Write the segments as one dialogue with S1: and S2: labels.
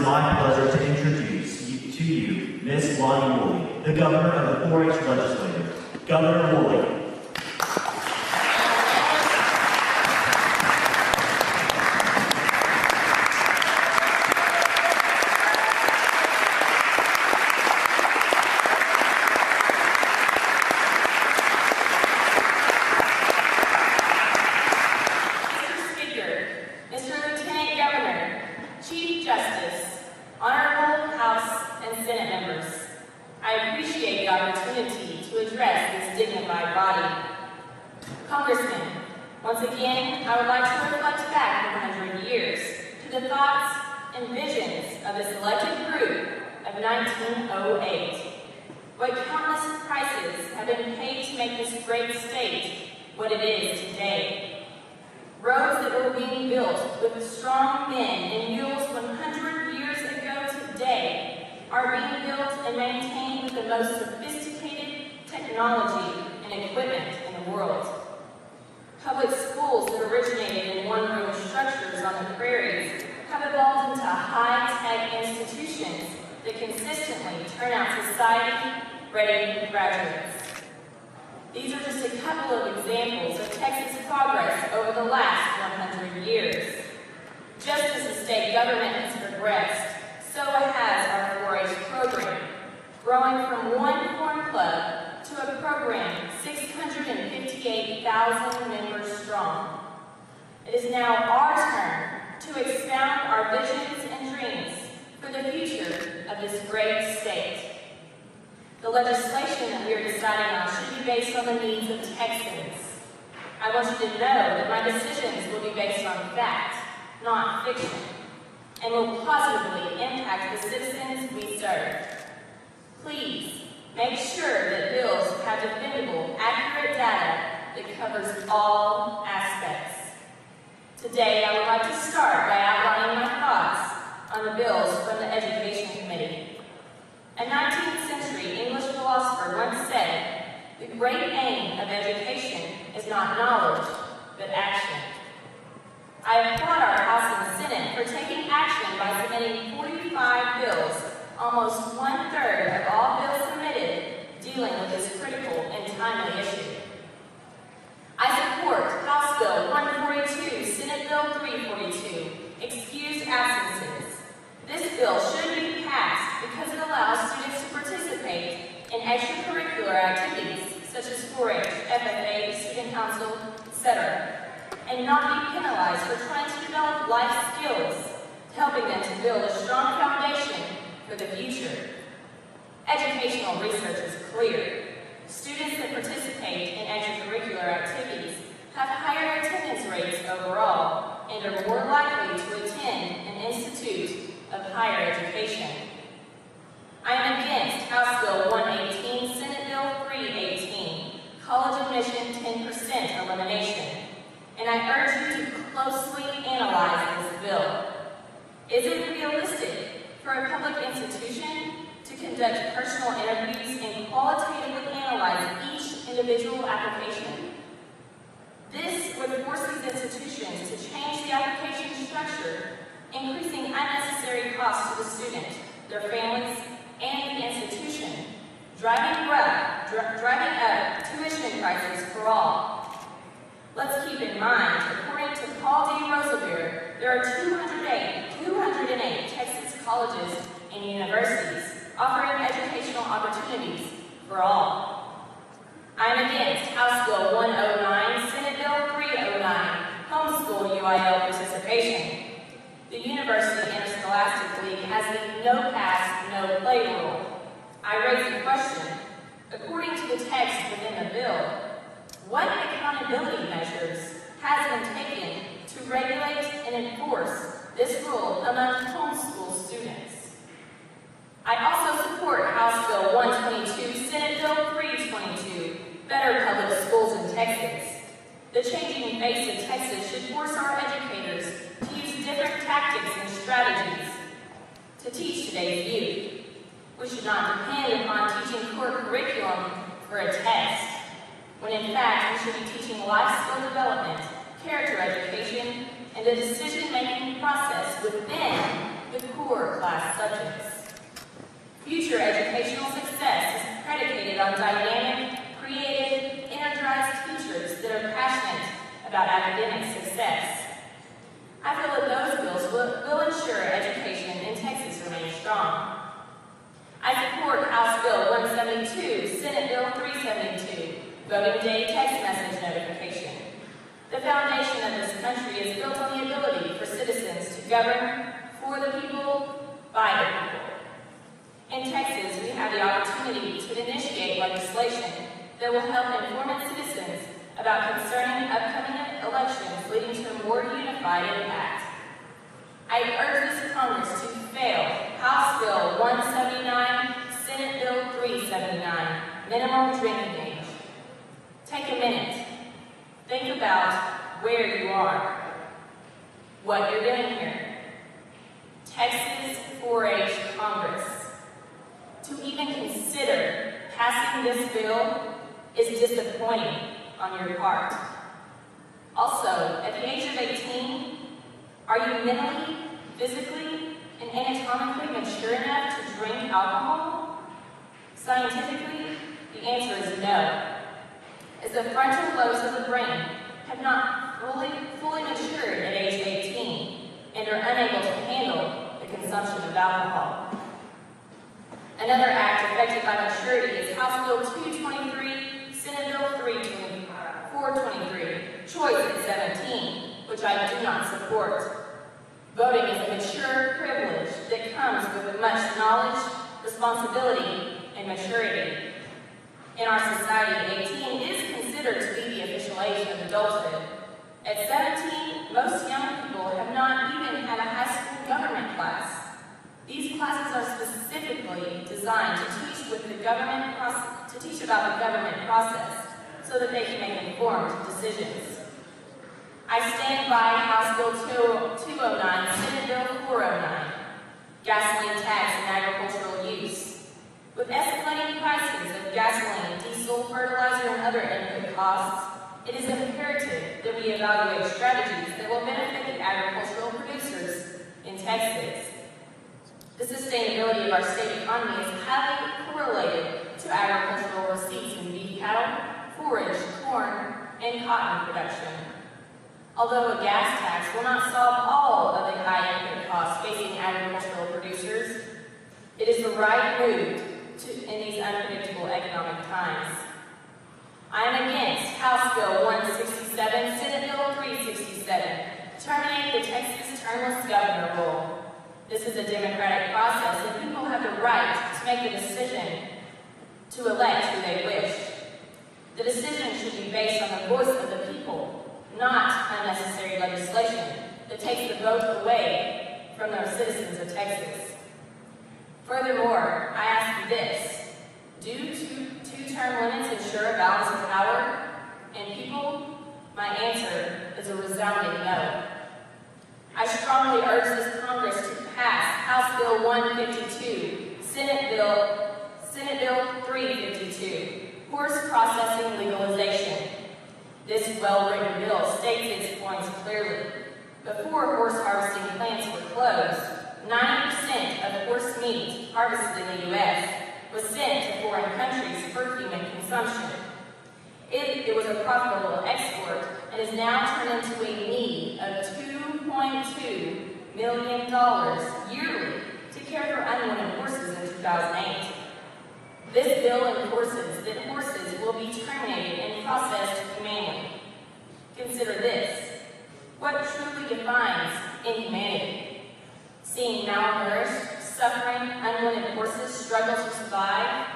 S1: is my pleasure to introduce to you Ms. Loni Woolley, the Governor of the 4-H Legislature. Governor Woolley.
S2: Once again, I would like to reflect back 100 years to the thoughts and visions of this elected group of 1908. What countless prices have been paid to make this great state what it is today. Roads that were being built with strong men and mules 100 years ago today are being built and maintained with the most sophisticated technology and equipment in the world. Public schools that originated in one-room structures on the prairies have evolved into high-tech institutions that consistently turn out society-ready graduates. These are just a couple of examples of Texas' progress over the last 100 years. Just as the state government has progressed, so has our 4-H program, growing from one corn club to a program 658,000 members strong. It is now our turn to expound our visions and dreams for the future of this great state. The legislation that we are deciding on should be based on the needs of Texans. I want you to know that my decisions will be based on fact, not fiction, and will positively impact the citizens we serve. Please, make sure that bills have dependable, accurate data that covers all aspects. Today, I would like to start by outlining my thoughts on the bills from the Education Committee. A 19th century English philosopher once said, "The great aim of education is not knowledge, but action." I applaud our House and Senate for taking action by submitting 45 bills, almost 1/3 of all bills submitted dealing with this critical and timely issue. I support House Bill 142, Senate Bill 342, excused absences. This bill should be passed because it allows students to participate in extracurricular activities such as 4-H, FFA, Student Council, etc., and not be penalized for trying to develop life skills, helping them to build a strong foundation for the future. Educational research is clear. Students that participate in extracurricular activities have higher attendance rates overall and are more likely to attend an institute of higher education. I am against House Bill 118, Senate Bill 318, college admission 10% elimination, and I urge you to closely analyze this bill. Is it realistic for a public institution to conduct personal interviews and qualitatively analyze each individual application? This would force these institutions to change the application structure, increasing unnecessary costs to the student, their families, and the institution, driving up tuition prices for all. Let's keep in mind, according to Paul D. Roosevelt, there are 208 Texas colleges and universities offering educational opportunities for all. I am against House Bill 109, Senate Bill 309, homeschool UIL participation. The University Interscholastic League has the no pass, no play rule. I raise the question, according to the text within the bill, what accountability measures has been taken to regulate and enforce this rule among homeschool students? I also support House Bill 122, Senate Bill 322, Better Public Schools in Texas. The changing face of Texas should force our educators to use different tactics and strategies to teach today's youth. We should not depend upon teaching core curriculum for a test, when in fact we should be teaching life skill development, character education, and the decision-making process within the core core class subjects. Future educational success is predicated on dynamic, creative, energized teachers that are passionate about academic success. I feel that those bills will ensure education in Texas remains strong. I support House Bill 172, Senate Bill 372, voting day text message notification. The foundation of this country is built on the ability for citizens to govern for the people, by the people. In Texas, we have the opportunity to initiate legislation that will help inform its citizens about concerning upcoming elections leading to a more unified impact. I urge this Congress to fail House Bill 179, Senate Bill 379, minimum drinking age. Take a minute. Think about where you are, what you're doing here. Texas 4-H Congress. To even consider passing this bill is disappointing on your part. Also, at the age of 18, are you mentally, physically, and anatomically mature enough to drink alcohol? Scientifically, the answer is no, as the frontal lobes of the brain have not fully matured at age 18 and are unable to handle the consumption of alcohol. Another act affected by maturity is House Bill 223, Senate Bill 423, Choice at 17, which I do not support. Voting is a mature privilege that comes with much knowledge, responsibility, and maturity. In our society, 18 is considered to be the official age of adulthood. At 17, most young people have not even had a high school government class. These classes are specifically designed to teach about the government process so that they can make informed decisions. I stand by House Bill 209, Senate Bill 409, gasoline tax and agricultural use. With escalating prices of gasoline, diesel, fertilizer, and other input costs, it is imperative that we evaluate strategies that will benefit the agricultural producers in Texas. The sustainability of our state economy is highly correlated to agricultural receipts in beef cattle, forage, corn, and cotton production. Although a gas tax will not solve all of the high input costs facing agricultural producers, it is the right move in these unpredictable economic times. I am against House Bill 167, Senate Bill 367, terminate the Texas termless governor rule. This is a democratic process, and people have the right to make the decision to elect who they wish. The decision should be based on the voice of the people, not unnecessary legislation that takes the vote away from the citizens of Texas. Furthermore, I ask you this: do two-term limits ensure a balance of power and people? My answer is a resounding no. I strongly urge this Congress to pass House Bill 152, Senate Bill 352, horse processing legalization. This well-written bill states its points clearly. Before horse harvesting plants were closed, 90% of horse meat harvested in the U.S. was sent to foreign countries for human consumption. It was a profitable export and is now turned into a need of $2.2 million yearly to care for unwanted horses in 2008. This bill enforces that horses will be terminated and processed humanely. Consider this: what truly defines inhumanity? Seeing malnourished, suffering, unwanted horses struggle to survive?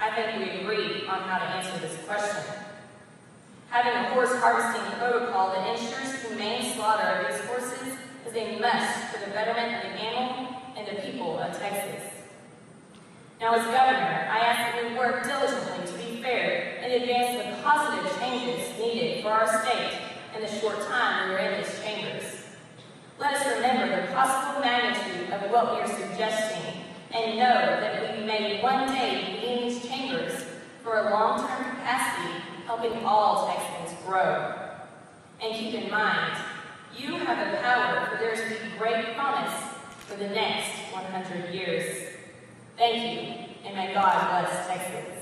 S2: I think we agree on how to answer this question. Having a horse harvesting protocol that ensures humane slaughter of these horses is a must for the betterment of the animal and the people of Texas. Now, as governor, I ask that we work diligently to be fair and advance the positive changes needed for our state in the short time we are in these chambers. Let us remember the possible magnitude of what we are suggesting and know that we may one day be in these chambers for a long-term capacity, helping all Texans grow. And keep in mind, you have the power for there to be great promise for the next 100 years. Thank you, and may God bless Texas.